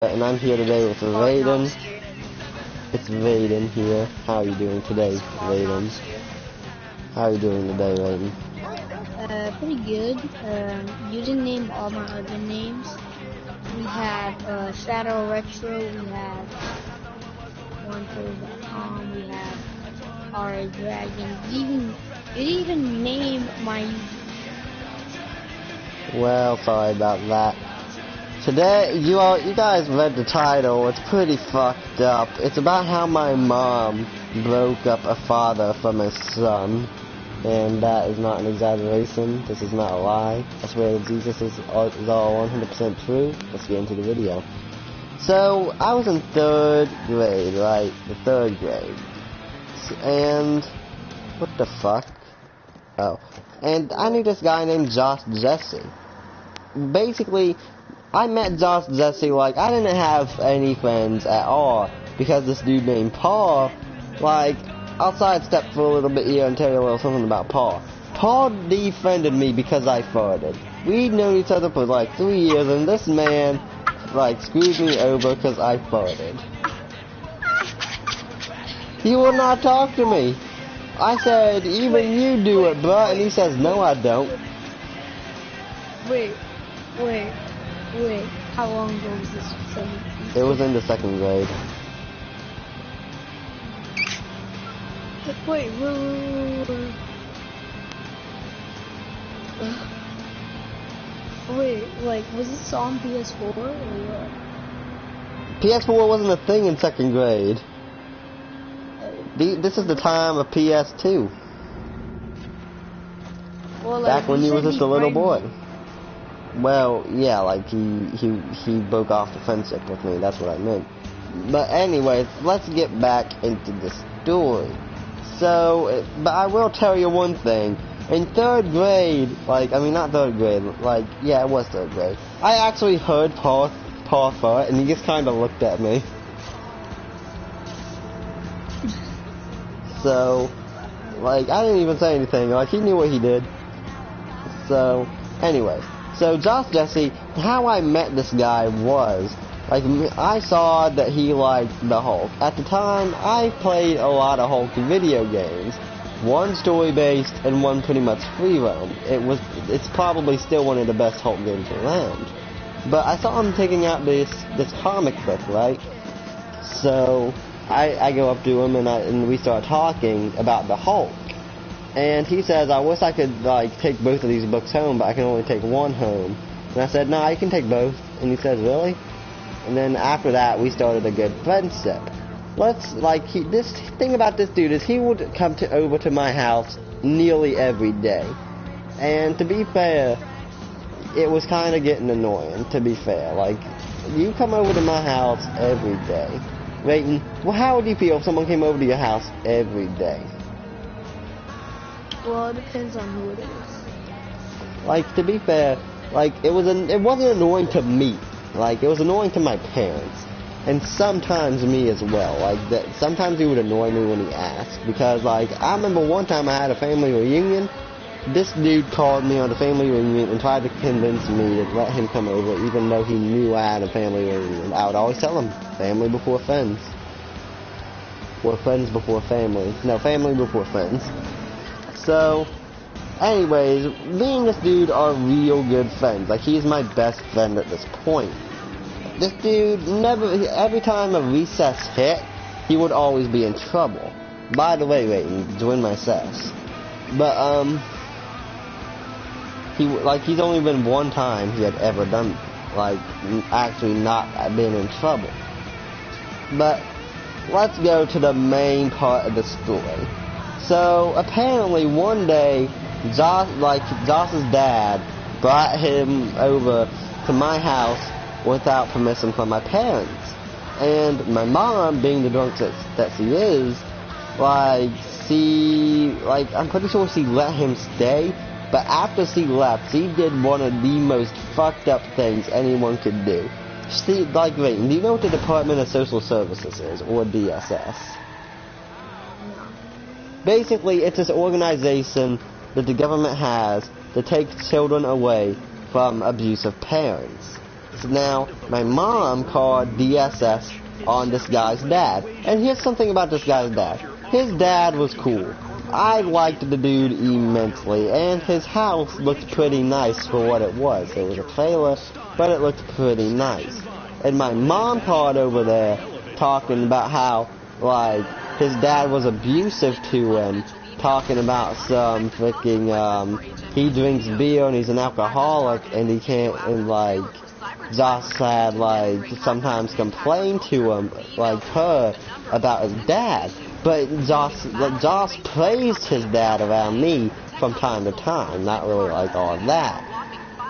And I'm here today with Raiden. It's Raiden here. How are you doing today, Raiden? How are you doing today, Raiden? Pretty good. You didn't name all my other names. We have Shadow Retro, we have OnePlays.com, we have our Dragon. You didn't even name my YouTube. Well, sorry about that. Today, you guys read the title. It's pretty fucked up. It's about how my mom broke up a father from his son. And that is not an exaggeration. This is not a lie. I swear that Jesus is all 100% true. Let's get into the video. So, I was in 3rd grade, right? The 3rd grade. And, what the fuck? Oh. And I knew this guy named Josh Jesse. Basically, I met Josh Jesse, like, I didn't have any friends at all, because this dude named Paul, like, I'll sidestep for a little bit here and tell you a little something about Paul. Paul defriended me because I farted. We'd known each other for like 3 years, and this man, like, screwed me over because I farted. He would not talk to me. I said, even you do it, bruh, and he says, no, I don't. Wait. How long ago was this? It was in the 2nd grade. Wait. Wait, like, was this on PS4 or what? PS4 wasn't a thing in 2nd grade. This is the time of PS2. Well, like, back when you was just a little boy. Well, yeah, like he broke off the friendship with me. That's what I meant. But anyways, let's get back into the story. So, but I will tell you one thing. In 3rd grade, like, I mean not 3rd grade, like, yeah, it was 3rd grade. I actually heard Paul fart, and he just kind of looked at me. So, like, I didn't even say anything. Like, he knew what he did. So, anyway. So, Josh Jesse, how I met this guy was, like, I saw that he liked the Hulk. At the time, I played a lot of Hulk video games. One story-based and one pretty much free roam. It's probably still one of the best Hulk games around. But I saw him taking out this comic book, right? So, I go up to him and we start talking about the Hulk. And he says, I wish I could, like, take both of these books home, but I can only take one home. And I said, no, you can take both. And he says, really? And then after that, we started a good friendship. This thing about this dude is he would come over to my house nearly every day. And to be fair, it was kind of getting annoying, to be fair. Like, you come over to my house every day. Raiden, well, how would you feel if someone came over to your house every day? Well, it depends on who it is. Like, to be fair, like, it wasn't annoying to me. Like, it was annoying to my parents. And sometimes me as well. Like, sometimes he would annoy me when he asked. Because, like, I remember one time I had a family reunion. This dude called me on the family reunion and tried to convince me to let him come over, even though he knew I had a family reunion. I would always tell him, family before friends. Or friends before family. No, family before friends. So, anyways, me and this dude are real good friends. Like, he's my best friend at this point. This dude every time a recess hit, he would always be in trouble. By the way, Raiden, join my sus. But, he's only been one time he had ever done, like, actually not been in trouble. But, let's go to the main part of the story. So, apparently, one day, Josh's dad brought him over to my house without permission from my parents. And my mom, being the drunk that she is, I'm pretty sure she let him stay, but after she left, she did one of the most fucked up things anyone could do. Raiden, do you know what the Department of Social Services is, or DSS? Basically, it's this organization that the government has to take children away from abusive parents. So now, my mom called DSS on this guy's dad. And here's something about this guy's dad. His dad was cool. I liked the dude immensely, and his house looked pretty nice for what it was. It was a trailer, but it looked pretty nice. And my mom called over there talking about how, like, his dad was abusive to him, talking about some freaking, he drinks beer and he's an alcoholic and he can't, and like, Josh had, like, sometimes complained to him, like her, about his dad. But Josh praised his dad around me from time to time, not really like all that.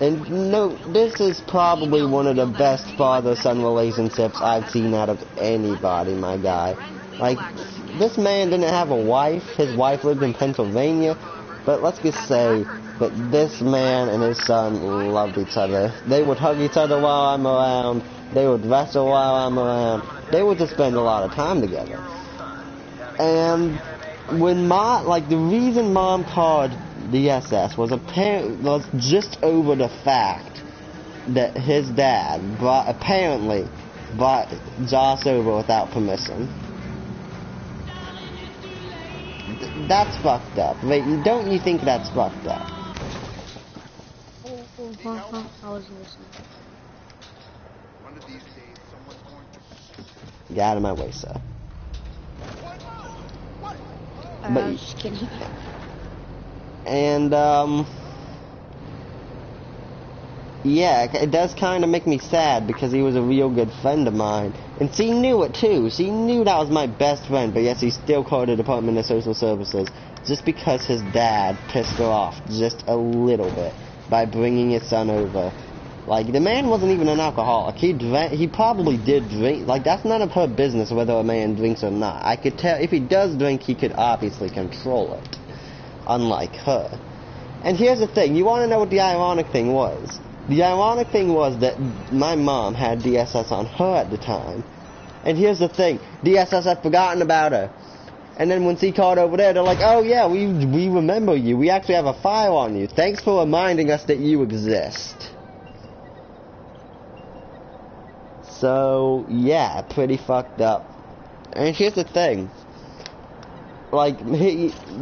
And no, this is probably one of the best father-son relationships I've seen out of anybody, my guy. Like, this man didn't have a wife. His wife lived in Pennsylvania. But let's just say that this man and his son loved each other. They would hug each other while I'm around. They would wrestle while I'm around. They would just spend a lot of time together. And when the reason Mom called DSS was just over the fact that his dad apparently brought Josh over without permission. That's fucked up. Wait, don't you think that's fucked up? I was listening. Get out of my way, sir. But, just kidding. And, yeah, it does kind of make me sad because he was a real good friend of mine. And she knew it too. She knew that was my best friend, but yet she still called the Department of Social Services just because his dad pissed her off just a little bit by bringing his son over. Like, the man wasn't even an alcoholic. He probably did drink. Like, that's none of her business whether a man drinks or not. I could tell if he does drink, he could obviously control it. Unlike her. And here's the thing. You want to know what the ironic thing was? The ironic thing was that my mom had DSS on her at the time. And here's the thing. DSS had forgotten about her. And then when she called over there, they're like, oh yeah, we remember you. We actually have a file on you. Thanks for reminding us that you exist. So, yeah, pretty fucked up. And here's the thing. Like,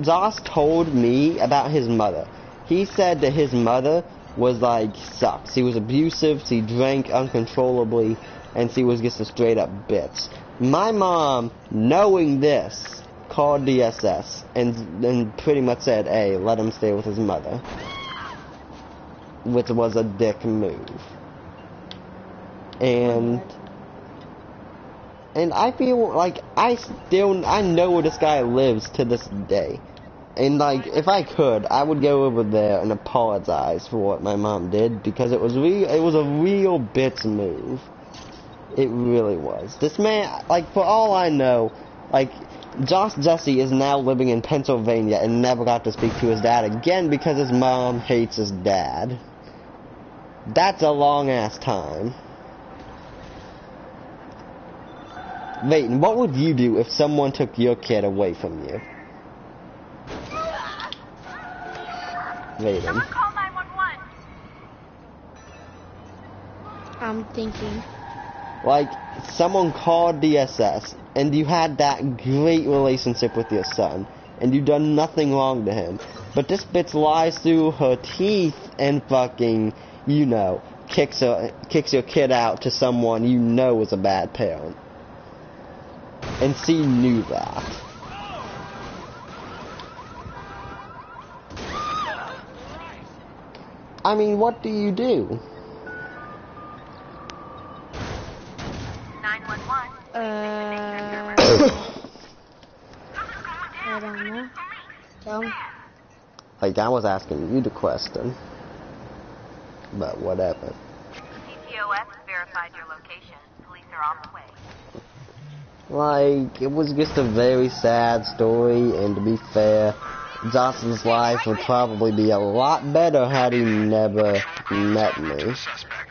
Josh told me about his mother. He said that his mother was, like, sucks. She was abusive, she drank uncontrollably, and she was just a straight-up bitch. My mom, knowing this, called DSS and pretty much said, hey, let him stay with his mother. Which was a dick move. And I feel like I know where this guy lives to this day. And like, if I could, I would go over there and apologize for what my mom did, because it was a real bitch move. It really was. This man, like, for all I know, like, Josh Jesse is now living in Pennsylvania and never got to speak to his dad again because his mom hates his dad. That's a long ass time. Raiden, what would you do if someone took your kid away from you? Raiden. Someone call 911. I'm thinking. Like, someone called DSS, and you had that great relationship with your son, and you done nothing wrong to him. But this bitch lies through her teeth and fucking, you know, kicks your kid out to someone you know is a bad parent. And she knew that. I mean, what do you do? 911. I don't know. Tell me. Like, I was asking you the question. But whatever. CTOS verified your location. Police are on the way. Like, it was just a very sad story, and to be fair, Josh's life would probably be a lot better had he never met me.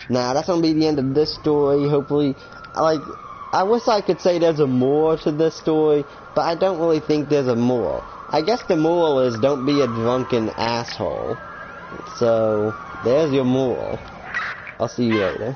Now, that's gonna be the end of this story. Hopefully, like, I wish I could say there's a moral to this story, but I don't really think there's a moral. I guess the moral is don't be a drunken asshole. So, there's your moral. I'll see you later.